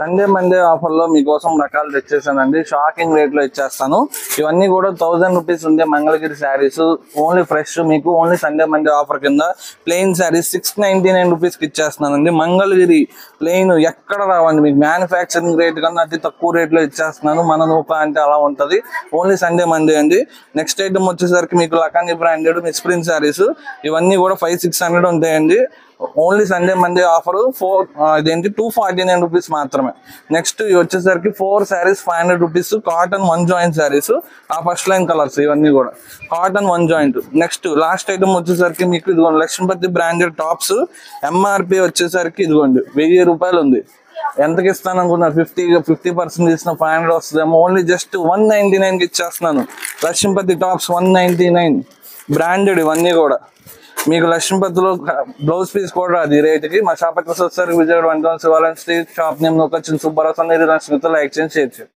Sunday Monday offer లో మీకోసం రకాలు తెచ్చేసానండి. షాకింగ్ రేట్ లో ఇచ్చేస్తాను. ఇవన్నీ కూడా 1000 రూపీస్ ఉండే మంగళగిరి శారీస్ ఓన్లీ ఫ్రెష్ మీకు ఓన్లీ సండే మండే ఆఫర్ కింద ప్లెయిన్ శారీస్ 699 రూపీస్ కి ఇచ్చేస్తున్నానండి. మంగళగిరి ప్లెయిన్ ఎక్కడ రావండి, మీకు మ్యానుఫ్యాక్చరింగ్ రేట్ కన్నా అతి తక్కువ రేట్ లో ఇచ్చేస్తున్నాను. మన నూక అంటే అలా ఉంటది. ఓన్లీ సండే మండే అండి. నెక్స్ట్ ఐటమ్ వచ్చేసరికి మీకు లకానీ బ్రాండెడ్ మిస్ప్రింట్ శారీస్, ఇవన్నీ కూడా 500-600 ఉంటాయండి. Only Sunday Monday offer 249 rupees మాత్రమే. నెక్స్ట్ ఇవి వచ్చేసరికి 4 saris 500 rupees cotton 1 joint saris. ఆ ఫస్ట్ లైన్ కలర్స్ ఇవన్నీ కూడా cotton 1 joint. Next last item వచ్చేసరికి మీకు ఇదిగోండి లక్ష్మీపతి బ్రాండెడ్ టాప్స్. ఎంఆర్పి వచ్చేసరికి ఇదిగోండి 1000 రూపాయలు ఉంది. ఎంతకి ఇస్తాను అనుకున్నారు? 50% ఇచ్చిన 500 వస్తుందేమో. ఓన్లీ జస్ట్ 199 కి ఇచ్చేస్తున్నాను. Lakshmipati tops 199 branded. ఇవన్నీ కూడా మీకు లక్ష్మీపతిలో బ్లౌజ్ పీస్ కూడా రాదు ఈ రేటుకి. మా షాప్ అడ్రస్ వచ్చేసరికి Vijayawada 1 Shivalayam street, shop name నొక్కొచ్చిన సుబ్బారావు. లైక్ చేయండి, షేర్ చేయండి.